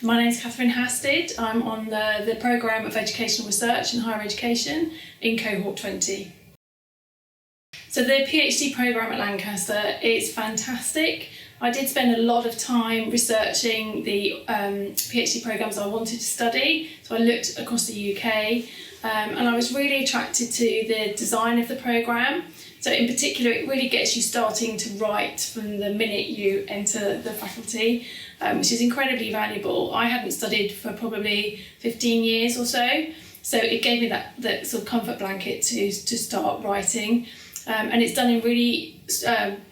My name is Hasted. I'm on the programme of Educational Research and Higher Education in Cohort 20. So the PhD programme at Lancaster is fantastic. I did spend a lot of time researching the PhD programmes I wanted to study. So I looked across the UK and I was really attracted to the design of the programme. So in particular, it really gets you starting to write from the minute you enter the faculty, which is incredibly valuable. I hadn't studied for probably 15 years or so it gave me that sort of comfort blanket to start writing. And it's done in really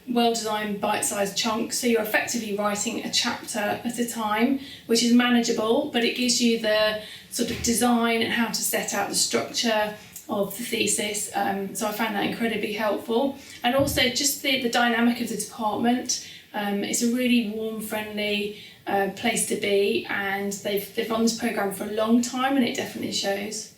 well-designed bite-sized chunks, so you're effectively writing a chapter at a time, which is manageable, but it gives you the sort of design and how to set out the structure of the thesis, so I found that incredibly helpful. And also just the dynamic of the department. It's a really warm, friendly place to be, and they've run this programme for a long time, and it definitely shows.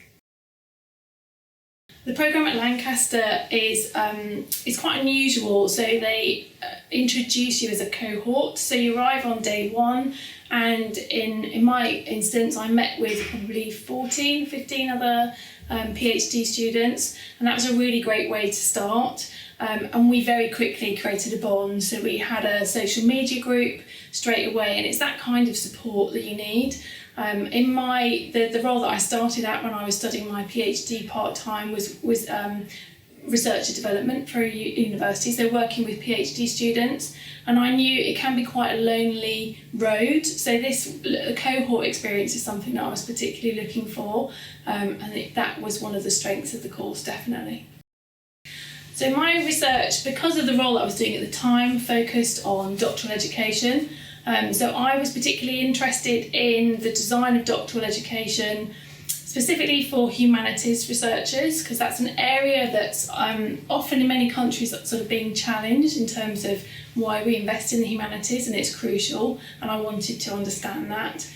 The programme at Lancaster is quite unusual. So they introduce you as a cohort. So you arrive on day one, and in my instance, I met with probably 15 other PhD students, and that was a really great way to start. And we very quickly created a bond. So we had a social media group straight away, and it's that kind of support that you need. In the role that I started at when I was studying my PhD part-time was research and development for a university, so working with PhD students, and I knew it can be quite a lonely road, so this cohort experience is something that I was particularly looking for, and that was one of the strengths of the course, definitely. So my research, because of the role that I was doing at the time, focused on doctoral education. So I was particularly interested in the design of doctoral education, specifically for humanities researchers, because that's an area that's often in many countries sort of being challenged in terms of why we invest in the humanities, and it's crucial, and I wanted to understand that.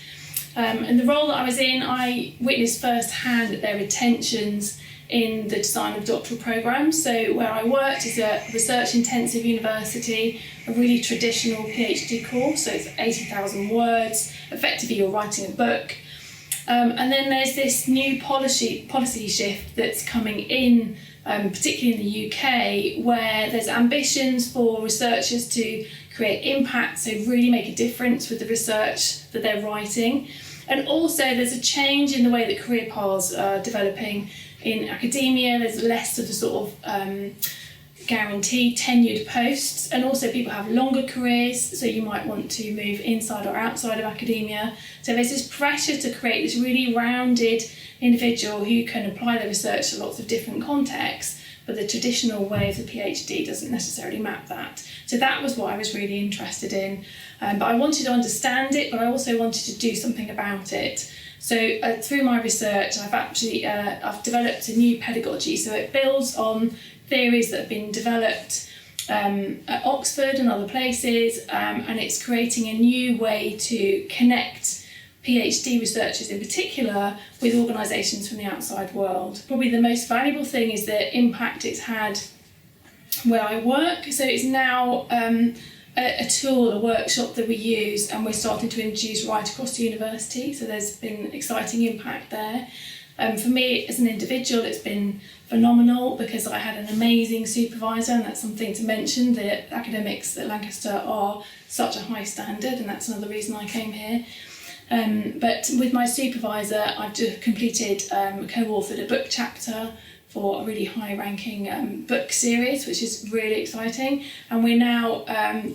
And the role that I was in, I witnessed firsthand that there are tensions in the design of doctoral programmes. So where I worked is a research-intensive university, a really traditional PhD course, so it's 80,000 words, effectively you're writing a book. And then there's this new policy shift that's coming in, particularly in the UK, where there's ambitions for researchers to create impact, so really make a difference with the research that they're writing. And also there's a change in the way that career paths are developing. In academia, there's less of the sort of guaranteed tenured posts, and also people have longer careers, so you might want to move inside or outside of academia. So there's this pressure to create this really rounded individual who can apply their research to lots of different contexts, but the traditional way of the PhD doesn't necessarily map that. So that was what I was really interested in. But I wanted to understand it, but I also wanted to do something about it. So through my research, I've developed a new pedagogy. So it builds on theories that have been developed at Oxford and other places, and it's creating a new way to connect PhD researchers in particular with organisations from the outside world. Probably the most valuable thing is the impact it's had where I work. So it's now a tool, a workshop that we use, and we're starting to introduce right across the university, so there's been exciting impact there. For me as an individual, it's been phenomenal because I had an amazing supervisor, and that's something to mention. The academics at Lancaster are such a high standard, and that's another reason I came here. But with my supervisor, I've just completed, co-authored a book chapter for a really high-ranking book series, which is really exciting. And we're now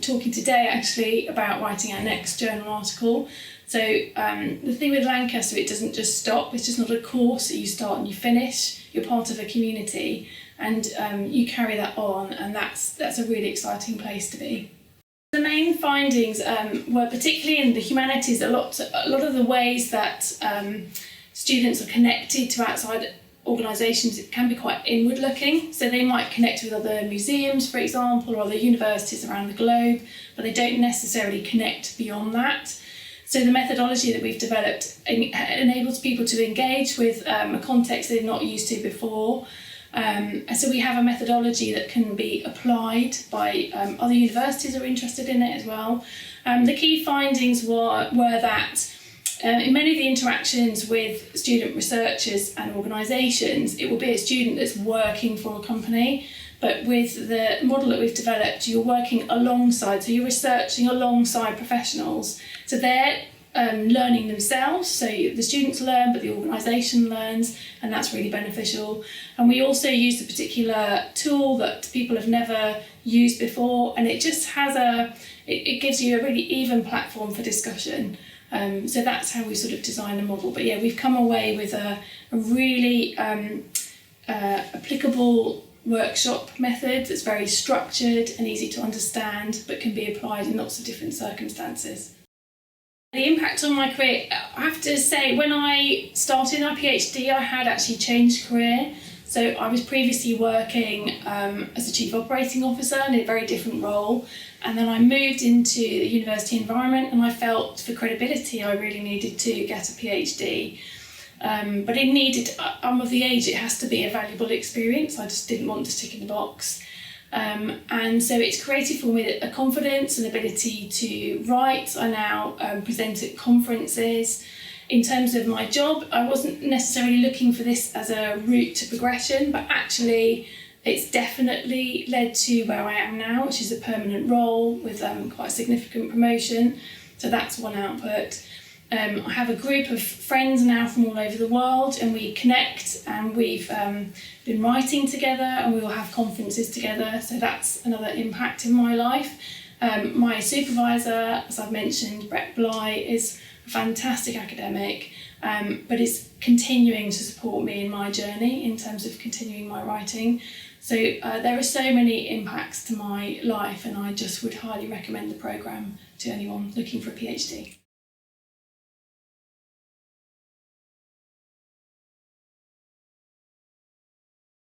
talking today, actually, about writing our next journal article. So the thing with Lancaster, it doesn't just stop. It's just not a course that you start and you finish. You're part of a community, and you carry that on, and that's a really exciting place to be. The main findings were particularly in the humanities, a lot of the ways that students are connected to outside organisations, it can be quite inward looking, so they might connect with other museums, for example, or other universities around the globe, but they don't necessarily connect beyond that. So the methodology that we've developed enables people to engage with a context they've not used to before. So we have a methodology that can be applied by other universities who are interested in it as well. The key findings were that in many of the interactions with student researchers and organisations, it will be a student that's working for a company. But with the model that we've developed, you're working alongside, so you're researching alongside professionals. So they're learning themselves, so the students learn, but the organisation learns, and that's really beneficial. And we also use a particular tool that people have never used before, and it just has it gives you a really even platform for discussion. So that's how we sort of design the model. But yeah, we've come away with a really applicable workshop method that's very structured and easy to understand, but can be applied in lots of different circumstances. The impact on my career, I have to say, when I started my PhD, I had actually changed career. So I was previously working as a Chief Operating Officer in a very different role, and then I moved into the university environment, and I felt for credibility I really needed to get a PhD. But it needed, I'm of the age, it has to be a valuable experience. I just didn't want to tick in the box. And so it's created for me a confidence and ability to write. I now present at conferences. In terms of my job, I wasn't necessarily looking for this as a route to progression, but actually it's definitely led to where I am now, which is a permanent role with quite a significant promotion. So that's one output. I have a group of friends now from all over the world, and we connect, and we've been writing together, and we will have conferences together. So that's another impact in my life. My supervisor, as I've mentioned, Brett Bly, is a fantastic academic, but is continuing to support me in my journey in terms of continuing my writing. So there are so many impacts to my life, and I just would highly recommend the programme to anyone looking for a PhD.